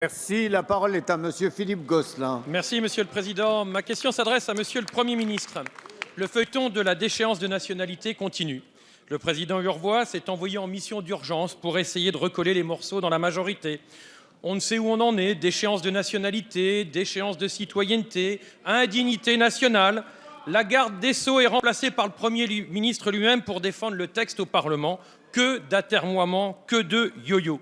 Merci. La parole est à Monsieur Philippe Gosselin. Merci, Monsieur le Président. Ma question s'adresse à Monsieur le Premier ministre. Le feuilleton de la déchéance de nationalité continue. Le président Urvoas s'est envoyé en mission d'urgence pour essayer de recoller les morceaux dans la majorité. On ne sait où on en est, déchéance de nationalité, déchéance de citoyenneté, indignité nationale. La garde des Sceaux est remplacée par le Premier ministre lui-même pour défendre le texte au Parlement. Que d'atermoiements, que de yo-yo.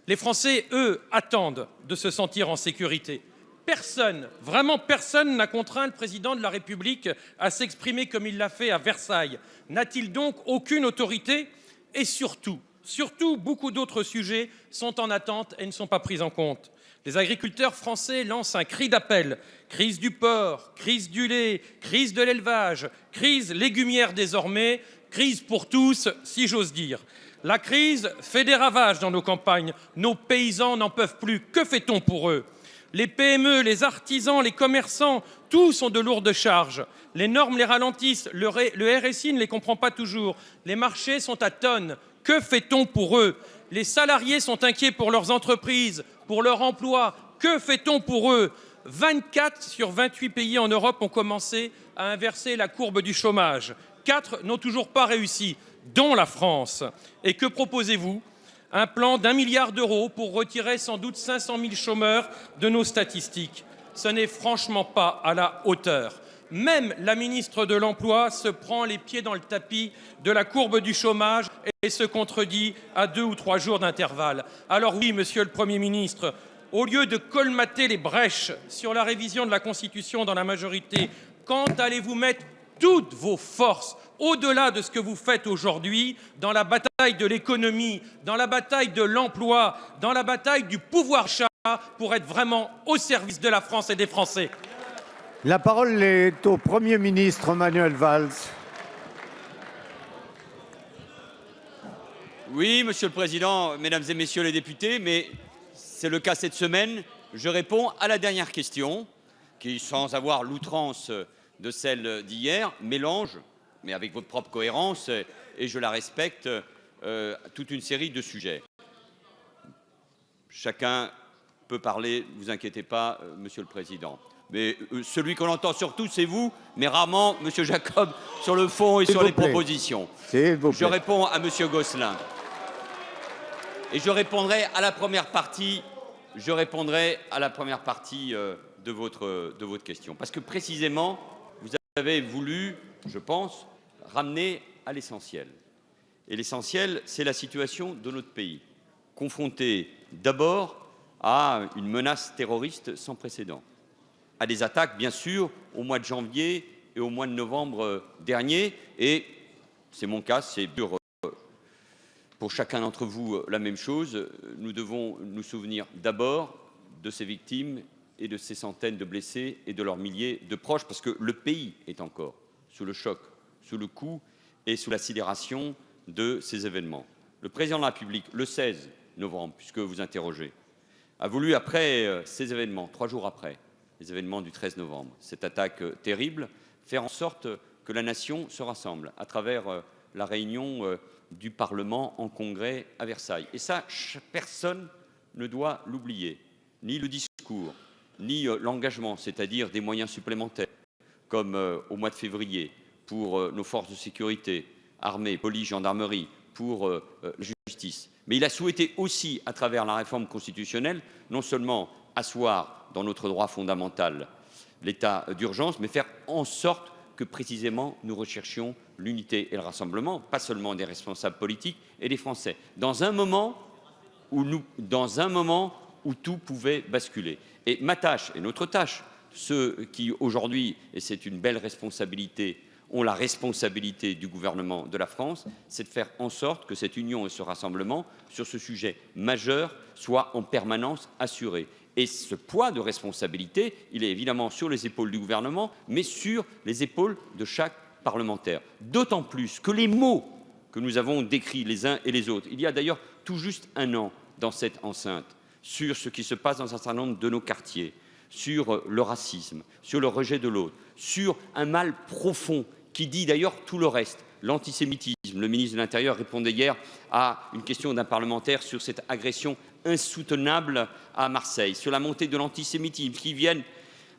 Les Français, eux, attendent de se sentir en sécurité. Personne, vraiment personne n'a contraint le président de la République à s'exprimer comme il l'a fait à Versailles. N'a-t-il donc aucune autorité? Et surtout, beaucoup d'autres sujets sont en attente et ne sont pas pris en compte. Les agriculteurs français lancent un cri d'appel. Crise du porc, crise du lait, crise de l'élevage, crise légumière désormais, crise pour tous, si j'ose dire. La crise fait des ravages dans nos campagnes. Nos paysans n'en peuvent plus. Que fait-on pour eux? Les PME, les artisans, les commerçants, tous ont de lourdes charges. Les normes les ralentissent. Le RSI ne les comprend pas toujours. Les marchés sont à tonnes. Que fait-on pour eux? Les salariés sont inquiets pour leurs entreprises, pour leur emploi. Que fait-on pour eux? 24 sur 28 pays en Europe ont commencé à inverser la courbe du chômage. 4 n'ont toujours pas réussi, dont la France. Et que proposez-vous? Un plan d'1 milliard d'euros pour retirer sans doute 500 000 chômeurs de nos statistiques. Ce n'est franchement pas à la hauteur. Même la ministre de l'Emploi se prend les pieds dans le tapis de la courbe du chômage et se contredit à 2 ou 3 jours d'intervalle. Alors oui, Monsieur le Premier ministre, au lieu de colmater les brèches sur la révision de la Constitution dans la majorité, quand allez-vous mettre toutes vos forces, au-delà de ce que vous faites aujourd'hui, dans la bataille de l'économie, dans la bataille de l'emploi, dans la bataille du pouvoir d'achat, pour être vraiment au service de la France et des Français? La parole est au Premier ministre Manuel Valls. Oui, Monsieur le Président, Mesdames et Messieurs les députés, mais c'est le cas cette semaine. Je réponds à la dernière question, qui, sans avoir l'outrance de celle d'hier, mélange, mais avec votre propre cohérence, et je la respecte, toute une série de sujets. Chacun peut parler, ne vous inquiétez pas, Monsieur le Président. Mais celui qu'on entend surtout, c'est vous, mais rarement, Monsieur Jacob, sur le fond et sur les propositions. Je réponds à Monsieur Gosselin. Et je répondrai à la première partie, de votre question. Parce que précisément, vous avez voulu, je pense, ramener à l'essentiel. Et l'essentiel, c'est la situation de notre pays, confronté d'abord à une menace terroriste sans précédent, à des attaques, bien sûr, au mois de janvier et au mois de novembre dernier. Et c'est mon cas, c'est pour chacun d'entre vous la même chose. Nous devons nous souvenir d'abord de ces victimes et de ces centaines de blessés et de leurs milliers de proches, parce que le pays est encore sous le choc, sous le coup et sous la sidération de ces événements. Le président de la République, le 16 novembre, puisque vous interrogez, a voulu, après ces événements, 3 jours après les événements du 13 novembre, cette attaque terrible, faire en sorte que la nation se rassemble à travers la réunion du Parlement en congrès à Versailles. Et ça, personne ne doit l'oublier, ni le discours, ni l'engagement, c'est-à-dire des moyens supplémentaires, comme au mois de février, pour nos forces de sécurité, armée, police, gendarmerie, pour la justice. Mais il a souhaité aussi, à travers la réforme constitutionnelle, non seulement asseoir dans notre droit fondamental l'état d'urgence, mais faire en sorte que précisément nous recherchions l'unité et le rassemblement, pas seulement des responsables politiques et des Français, dans un moment où tout pouvait basculer. Et ma tâche et notre tâche, ceux qui aujourd'hui, et c'est une belle responsabilité, ont la responsabilité du gouvernement de la France, c'est de faire en sorte que cette union et ce rassemblement sur ce sujet majeur soient en permanence assurés. Et ce poids de responsabilité, il est évidemment sur les épaules du gouvernement, mais sur les épaules de chaque parlementaire. D'autant plus que les mots que nous avons décrits les uns et les autres, il y a d'ailleurs tout juste 1 an dans cette enceinte, sur ce qui se passe dans un certain nombre de nos quartiers, sur le racisme, sur le rejet de l'autre, sur un mal profond qui dit d'ailleurs tout le reste, l'antisémitisme, l'antisémitisme. Le ministre de l'Intérieur répondait hier à une question d'un parlementaire sur cette agression insoutenable à Marseille, sur la montée de l'antisémitisme qui viennent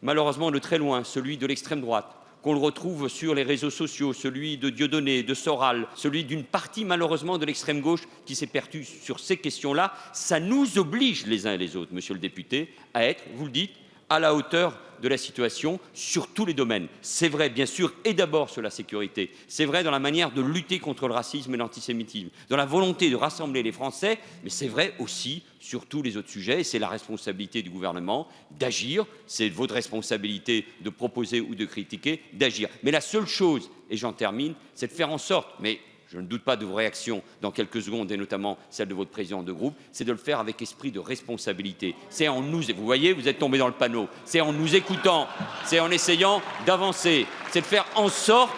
malheureusement de très loin, celui de l'extrême droite, qu'on le retrouve sur les réseaux sociaux, celui de Dieudonné, de Soral, celui d'une partie malheureusement de l'extrême gauche qui s'est perdue sur ces questions-là. Ça nous oblige les uns et les autres, monsieur le député, à être, vous le dites, à la hauteur de la situation sur tous les domaines. C'est vrai, bien sûr, et d'abord sur la sécurité. C'est vrai dans la manière de lutter contre le racisme et l'antisémitisme, dans la volonté de rassembler les Français, mais c'est vrai aussi sur tous les autres sujets. C'est la responsabilité du gouvernement d'agir. C'est votre responsabilité de proposer ou de critiquer, d'agir. Mais la seule chose, et j'en termine, c'est de faire en sorte, mais je ne doute pas de vos réactions dans quelques secondes, et notamment celle de votre président de groupe, c'est de le faire avec esprit de responsabilité. C'est en nous, et vous voyez, vous êtes tombé dans le panneau, c'est en nous écoutant, c'est en essayant d'avancer, c'est de faire en sorte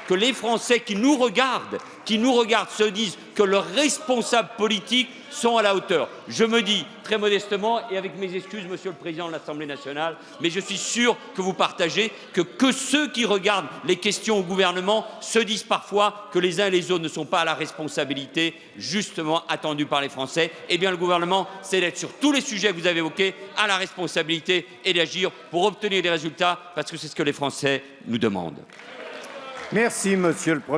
que les Français qui nous regardent se disent que leurs responsables politiques sont à la hauteur. Je me dis très modestement, et avec mes excuses, Monsieur le Président de l'Assemblée nationale, mais je suis sûr que vous partagez que ceux qui regardent les questions au gouvernement se disent parfois que les uns et les autres ne sont pas à la responsabilité justement attendue par les Français. Eh bien, le gouvernement, c'est d'être sur tous les sujets que vous avez évoqués à la responsabilité et d'agir pour obtenir des résultats, parce que c'est ce que les Français nous demandent. Merci, Monsieur le Premier